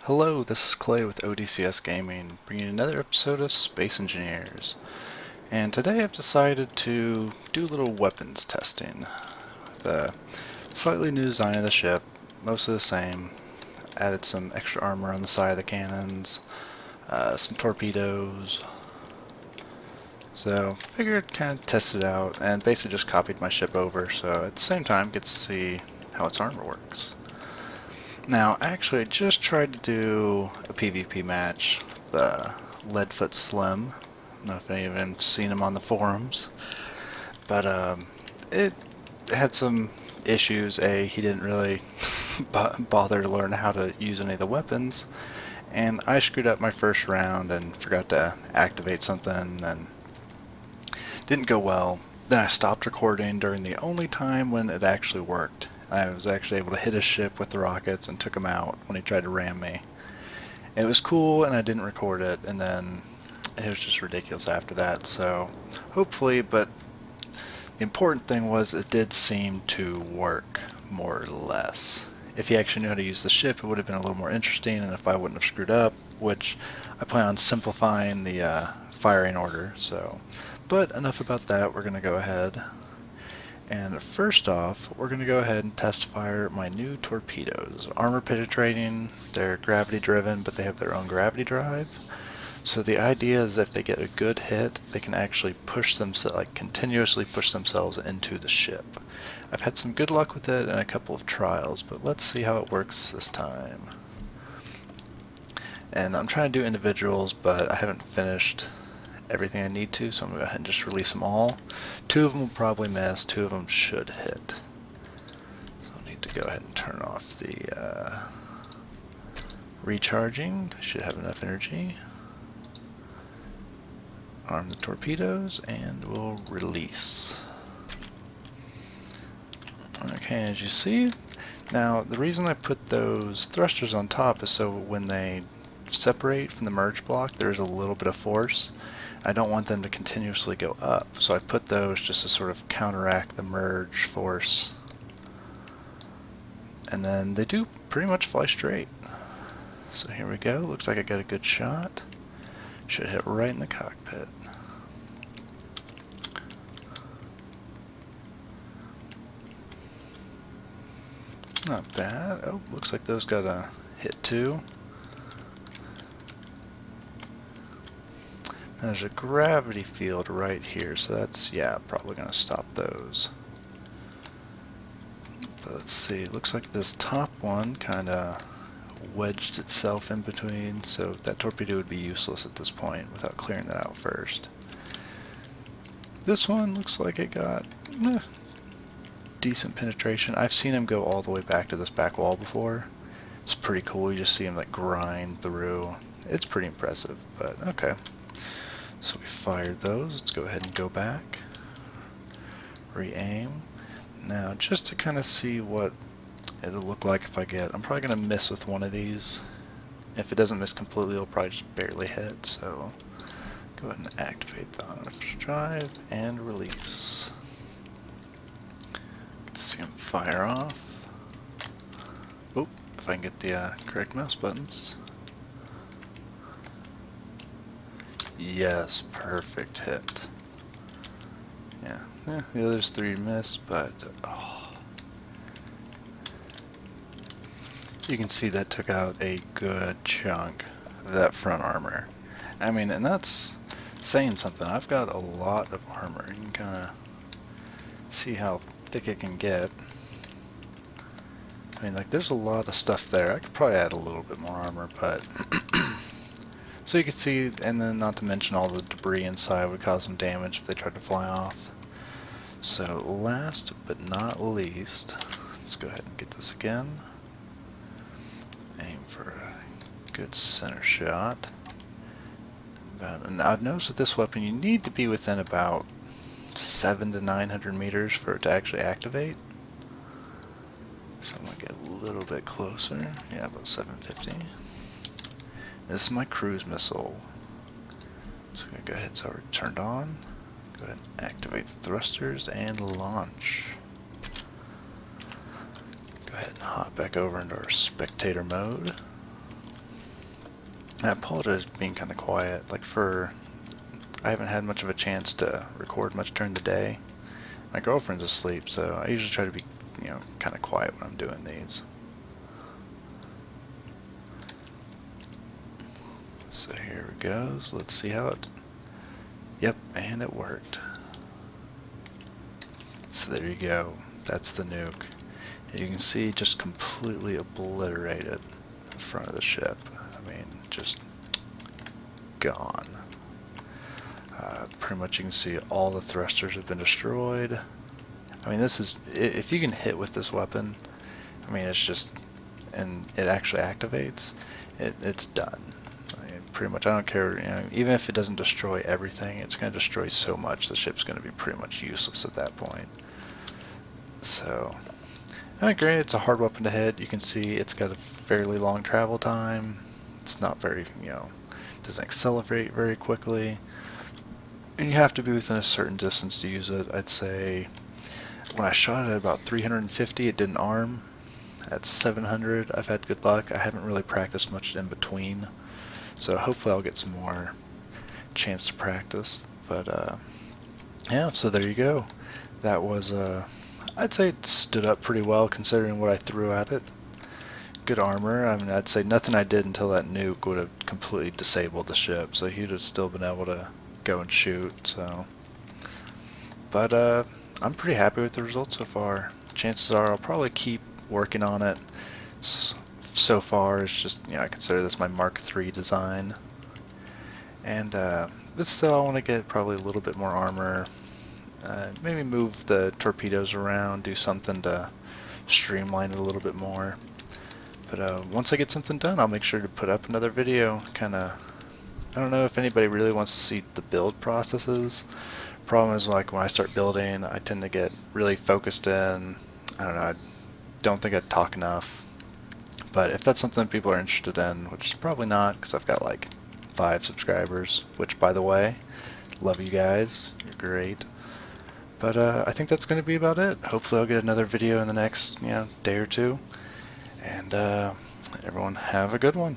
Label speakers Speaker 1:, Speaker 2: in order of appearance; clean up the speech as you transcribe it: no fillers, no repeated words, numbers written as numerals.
Speaker 1: Hello, this is Clay with ODCS Gaming, bringing you another episode of Space Engineers. And today I've decided to do a little weapons testing with a slightly new design of the ship, mostly the same. Added some extra armor on the side of the cannons, some torpedoes. So figured kind of test it out and basically just copied my ship over, so at the same time get to see how its armor works. Now, actually, I just tried to do a PvP match with Leadfoot Slim. I don't know if any of you have seen him on the forums, but it had some issues. He didn't really bother to learn how to use any of the weapons, and I screwed up my first round and forgot to activate something, and didn't go well. Then I stopped recording during the only time when it actually worked. I was actually able to hit his ship with the rockets and took him out when he tried to ram me. It was cool, and I didn't record it, and then it was just ridiculous after that, so hopefully, but the important thing was it did seem to work, more or less. If he actually knew how to use the ship, it would have been a little more interesting, and if I wouldn't have screwed up, which I plan on simplifying the firing order, so. But enough about that, we're going to go ahead. And first off, we're going to go ahead and test fire my new torpedoes. Armor penetrating, they're gravity driven, but they have their own gravity drive. So the idea is if they get a good hit, they can actually push themselves, like continuously push themselves into the ship. I've had some good luck with it in a couple of trials, but let's see how it works this time. And I'm trying to do individuals, but I haven't finished everything I need to, so I'm going to go ahead and just release them all. 2 of them will probably miss, 2 of them should hit. So I need to go ahead and turn off the recharging. They should have enough energy. Arm the torpedoes, and we'll release. Okay, as you see, now the reason I put those thrusters on top is so when they separate from the merge block, there's a little bit of force. I don't want them to continuously go up, so I put those just to sort of counteract the merge force. And then they do pretty much fly straight. So here we go, looks like I got a good shot. Should hit right in the cockpit. Not bad. Oh, looks like those got a hit too. There's a gravity field right here, so that's, yeah, probably going to stop those. But let's see, looks like this top one kind of wedged itself in between, so that torpedo would be useless at this point without clearing that out first. This one looks like it got decent penetration. I've seen him go all the way back to this back wall before. It's pretty cool, you just see him like grind through. It's pretty impressive, but okay. So we fired those. Let's go ahead and go back. Re-aim. Now, just to kind of see what it'll look like if I get... I'm probably going to miss with one of these. If it doesn't miss completely, it'll probably just barely hit. So, go ahead and activate the on-off drive and release. Let's see him fire off. Oh, if I can get the correct mouse buttons. Yes, perfect hit. Yeah, the others 3 missed, but oh. You can see that took out a good chunk of that front armor. I mean, and that's saying something. I've got a lot of armor. You can kind of see how thick it can get. I mean, like, there's a lot of stuff there. I could probably add a little bit more armor, but so you can see, and then not to mention all the debris inside would cause some damage if they tried to fly off. So last but not least, let's go ahead and get this again. Aim for a good center shot. And I've noticed with this weapon you need to be within about 700 to 900 meters for it to actually activate. So I'm going to get a little bit closer. Yeah, about 750. This is my cruise missile. So I'm going to go ahead, it's already turned on. Go ahead and activate the thrusters and launch. Go ahead and hop back over into our spectator mode. I apologize for being kind of quiet. I haven't had much of a chance to record much during the day. My girlfriend's asleep, so I usually try to be, kind of quiet when I'm doing these. So here it goes. Let's see how it... Yep, and it worked. So there you go. That's the nuke. And you can see just completely obliterated the front of the ship. I mean, just gone. Pretty much you can see all the thrusters have been destroyed. I mean, this is... If you can hit with this weapon, I mean, it's just... And it actually activates, it's done. Pretty much, I don't care, even if it doesn't destroy everything, it's going to destroy so much, the ship's going to be pretty much useless at that point. So, I mean, granted, it's a hard weapon to hit. You can see it's got a fairly long travel time. It's not very, doesn't accelerate very quickly. And you have to be within a certain distance to use it. I'd say, when I shot it at about 350, it didn't arm. At 700, I've had good luck. I haven't really practiced much in between. So hopefully I'll get some more chance to practice. But yeah, so there you go. That was, I'd say it stood up pretty well considering what I threw at it. Good armor. I mean, I'd say nothing I did until that nuke would have completely disabled the ship. So he'd have still been able to go and shoot. So, but I'm pretty happy with the results so far. Chances are I'll probably keep working on it. So far, it's just, I consider this my Mark III design. And, but still, I want to get probably a little bit more armor. Maybe move the torpedoes around, do something to streamline it a little bit more. But once I get something done, I'll make sure to put up another video. I don't know if anybody really wants to see the build processes. Problem is, like, when I start building, I tend to get really focused in. I don't know, I don't think I talk enough. But if that's something people are interested in, which is probably not, because I've got like 5 subscribers, which, by the way, love you guys, you're great. But I think that's going to be about it. Hopefully I'll get another video in the next day or two. And everyone have a good one.